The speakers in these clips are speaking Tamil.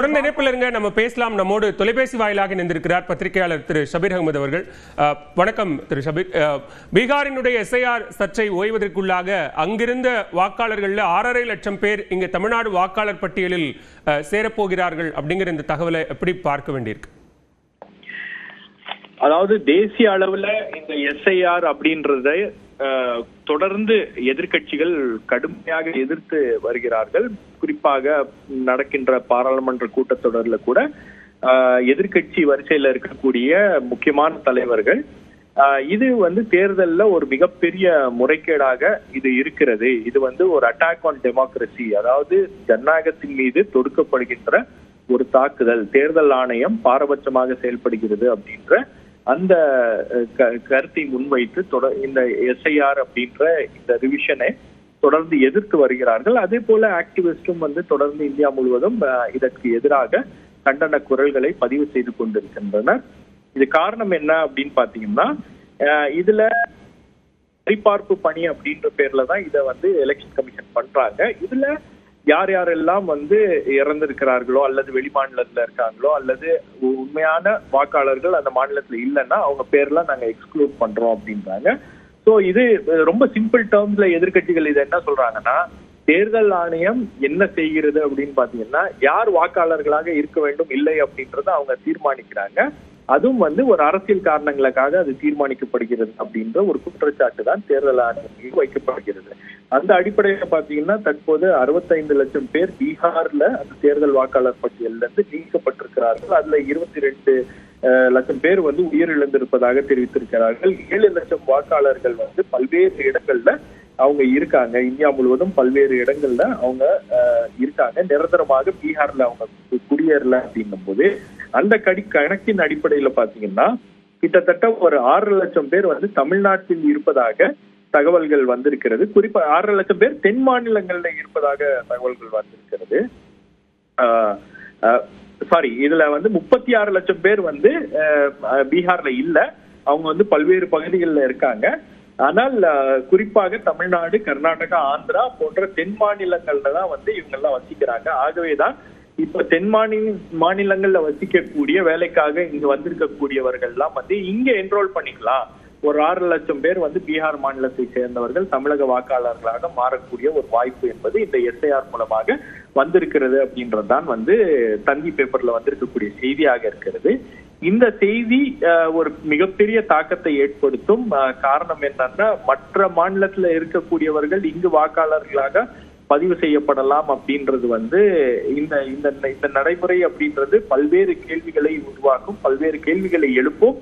தொடர்ந்து இணைப்பில் இருங்க, நம்ம பேசலாம். நம்மோடு தொலைபேசி வாயிலாக இணைந்திருக்கிறார் பத்திரிகையாளர் திரு ஷபீர் அகமது அவர்கள். வணக்கம் திரு ஷபீர். பீகாரினுடைய எஸ்ஐஆர் சர்ச்சை ஓய்வதற்குள்ளாக அங்கிருந்த வாக்காளர்கள் 6.5 லட்சம் பேர் இங்கு தமிழ்நாடு வாக்காளர் பட்டியலில் சேரப்போகிறார்கள் அப்படிங்கிற இந்த தகவலை எப்படி பார்க்க வேண்டியிருக்கு? அதாவது தேசிய அளவுல இந்த எஸ்ஐஆர் அப்படின்றத தொடர்ந்து எதிர்கட்சிகள் கடுமையாக எதிர்த்து வருகிறார்கள். குறிப்பாக நடக்கின்ற பாராளுமன்ற கூட்டத்தொடர்ல கூட எதிர்கட்சி வரிசையில இருக்கக்கூடிய முக்கியமான தலைவர்கள் இது தேர்தல்ல ஒரு மிகப்பெரிய முறைகேடாக இது இருக்கிறது, இது ஒரு அட்டாக் ஆன் டெமோக்ரஸி, அதாவது ஜனநாயகத்தின் மீது தொடுக்கப்படுகின்ற ஒரு தாக்குதல், தேர்தல் ஆணையம் பாரபட்சமாக செயல்படுகிறது அப்படின்ற அந்த கருத்தை முன்வைத்து இந்த எஸ்ஐஆர் அப்படின்ற இந்த ரிவிஷனை தொடர்ந்து எதிர்த்து வருகிறார்கள். அதே போல ஆக்டிவிஸ்டும் தொடர்ந்து இந்தியா முழுவதும் இதற்கு எதிராக கண்டன குரல்களை பதிவு செய்து கொண்டிருக்கின்றனர். இது காரணம் என்ன அப்படின்னு பாத்தீங்கன்னா, இதுல சரிபார்ப்பு பணி அப்படின்ற பேர்ல தான் இதை எலெக்ஷன் கமிஷன் பண்றாங்க. இதுல யார் யாரெல்லாம் இறந்திருக்கிறார்களோ அல்லது வெளி மாநிலத்துல இருக்காங்களோ அல்லது உண்மையான வாக்காளர்கள் அந்த மாநிலத்துல இல்லைன்னா அவங்க பேர்லாம் நாங்க எக்ஸ்க்ளூட் பண்றோம் அப்படின்றாங்க. சோ இது ரொம்ப சிம்பிள் டேர்ம்ஸ்ல எதிர்கட்சிகள் இதை என்ன சொல்றாங்கன்னா, தேர்தல் ஆணையம் என்ன செய்கிறது அப்படின்னு பாத்தீங்கன்னா, யார் வாக்காளர்களாக இருக்க வேண்டும் இல்லை அப்படின்றத அவங்க தீர்மானிக்கிறாங்க. அதுவும் ஒரு அரசியல் காரணங்களுக்காக அது தீர்மானிக்கப்படுகிறது அப்படின்ற ஒரு குற்றச்சாட்டு தான் தேர்தல் ஆணையம் வைக்கப்படுகிறது. அந்த அடிப்படையில பாத்தீங்கன்னா தற்போது 65 லட்சம் பேர் பீகார்ல அந்த தேர்தல் வாக்காளர் பட்டியலில் இருந்து நீக்கப்பட்டிருக்கிறார்கள். அதுல 22 லட்சம் பேர் உயிரிழந்திருப்பதாக தெரிவித்திருக்கிறார்கள். 7 லட்சம் வாக்காளர்கள் பல்வேறு இடங்கள்ல அவங்க இருக்காங்க. இந்தியா முழுவதும் பல்வேறு இடங்கள்ல அவங்க இருக்காங்க. நிரந்தரமாக பீகார்ல அவங்க குடியேறல அப்படின்னும் போது அந்த கணக்கின் அடிப்படையில பாத்தீங்கன்னா கிட்டத்தட்ட ஒரு 6 லட்சம் பேர் தமிழ்நாட்டில் இருப்பதாக தகவல்கள் வந்திருக்கிறது. குறிப்பா 6 லட்சம் பேர் தென் மாநிலங்கள்ல இருப்பதாக தகவல்கள் வந்திருக்கிறது. சாரி, இதுல 36 லட்சம் பேர் பீகார்ல இல்ல, அவங்க பல்வேறு பகுதிகளில் இருக்காங்க. ஆனால் குறிப்பாக தமிழ்நாடு, கர்நாடகா, ஆந்திரா போன்ற தென் மாநிலங்கள்ல தான் இவங்க எல்லாம் வசிக்கிறாங்க. ஆகவேதான் இப்ப தென் மாநிலங்கள்ல வசிக்கக்கூடிய வேலைக்காக இங்க வந்திருக்கக்கூடியவர்கள் எல்லாம் இங்க என்ரோல் பண்ணிக்கலாம். ஒரு 6 லட்சம் பேர் பீகார் மாநிலத்தை சேர்ந்தவர்கள் தமிழக வாக்காளர்களாக மாறக்கூடிய ஒரு வாய்ப்பு என்பது இந்த எஸ்ஐஆர் மூலமாக வந்திருக்கிறது அப்படின்றதுதான் தந்தி பேப்பர்ல வந்திருக்கக்கூடிய செய்தியாக இருக்கிறது. இந்த செய்தி ஒரு மிகப்பெரிய தாக்கத்தை ஏற்படுத்தும். காரணம் என்னன்னா, மற்ற மாநிலத்துல இருக்கக்கூடியவர்கள் இங்கு வாக்காளர்களாக பதிவு செய்யப்படலாம் அப்படின்றது இந்த நடைமுறை அப்படின்றது பல்வேறு கேள்விகளை உருவாக்கும், பல்வேறு கேள்விகளை எழுப்பும்.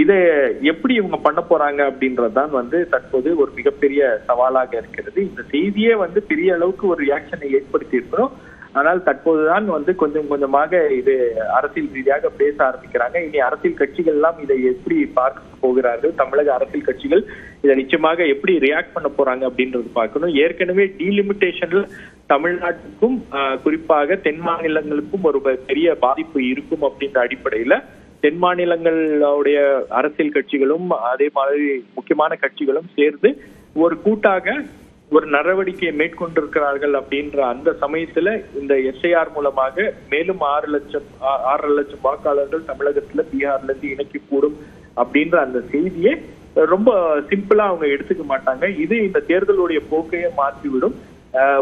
இதை எப்படி இவங்க பண்ண போறாங்க அப்படின்றதுதான் தற்போது ஒரு மிகப்பெரிய சவாலாக இருக்கிறது. இந்த செய்தியே பெரிய அளவுக்கு ஒரு ரியாக்ஷனை ஏற்படுத்தி இருக்கிறோம். ஆனால் தற்போதுதான் கொஞ்சம் கொஞ்சமாக இது அரசியல் ரீதியாக பேச ஆரம்பிக்கிறாங்க. இனி அரசியல் கட்சிகள் எல்லாம் இதை எப்படி பார்க்க போகிறார்கள், தமிழக அரசியல் கட்சிகள் இதை நிச்சயமாக எப்படி ரியாக்ட் பண்ண போறாங்க அப்படின்றது பார்க்கணும். ஏற்கனவே டீலிமிட்டேஷன்ல தமிழ்நாட்டுக்கும் குறிப்பாக தென் மாநிலங்களுக்கும் ஒரு பெரிய பாதிப்பு இருக்கும் அப்படின்ற அடிப்படையில தென் மாநிலங்களுடைய அரசியல் கட்சிகளும் அதே மாதிரி முக்கியமான கட்சிகளும் சேர்ந்து ஒரு கூட்டாக ஒரு நடவடிக்கையை மேற்கொண்டிருக்கிறார்கள் அப்படின்ற அந்த சமயத்துல இந்த எஸ்ஐஆர் மூலமாக மேலும் 6 லட்சம் வாக்காளர்கள் தமிழகத்துல பீகார்ல இருந்து இணைக்கக்கூடும் அப்படின்ற அந்த செய்தியை ரொம்ப சிம்பிளா அவங்க எடுத்துக்க மாட்டாங்க. இது இந்த தேர்தலுடைய போக்கையை மாற்றிவிடும்.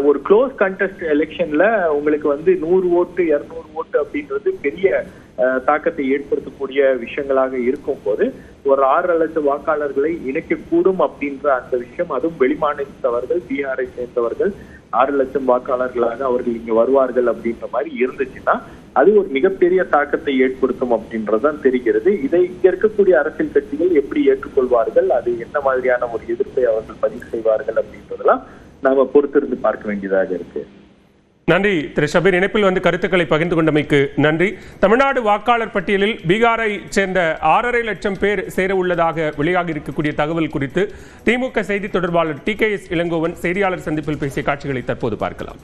ஒரு க்ளோஸ் கண்டெஸ்ட் எலெக்ஷன்ல உங்களுக்கு 100 ஓட்டு 200 ஓட்டு அப்படின்றது பெரிய தாக்கத்தை ஏற்படுத்தக்கூடிய விஷயங்களாக இருக்கும் போது ஒரு 6 லட்சம் வாக்காளர்களை இணைக்கக்கூடும் அப்படின்ற அந்த விஷயம், அதுவும் வெளிமாநிலத்தவர்கள் பீகாரை சேர்ந்தவர்கள் 6 லட்சம் வாக்காளர்களாக அவர்கள் இங்க வருவார்கள் அப்படின்ற மாதிரி இருந்துச்சுன்னா அது ஒரு மிகப்பெரிய தாக்கத்தை ஏற்படுத்தும் அப்படின்றதான் தெரிகிறது. இதை இங்க இருக்கக்கூடிய அரசியல் கட்சிகள் எப்படி ஏற்றுக்கொள்வார்கள், அது என்ன மாதிரியான ஒரு எதிர்ப்பை அவர்கள் பதிவு செய்வார்கள் அப்படின்றதெல்லாம் நாம பொறுத்திருந்து பார்க்க வேண்டியதாக இருக்கு. நன்றி திரு ஷபீர். இணைப்பில் கருத்துக்களை பகிர்ந்து கொண்டமைக்கு நன்றி. தமிழ்நாடு வாக்காளர் பட்டியலில் பீகாரை சேர்ந்த 6.5 லட்சம் பேர் சேர உள்ளதாக வெளியாகி இருக்கக்கூடிய தகவல் குறித்து திமுக செய்தி தொடர்பாளர் TKS இளங்கோவன் செய்தியாளர் சந்திப்பில் பேசிய காட்சிகளை தற்போது பார்க்கலாம்.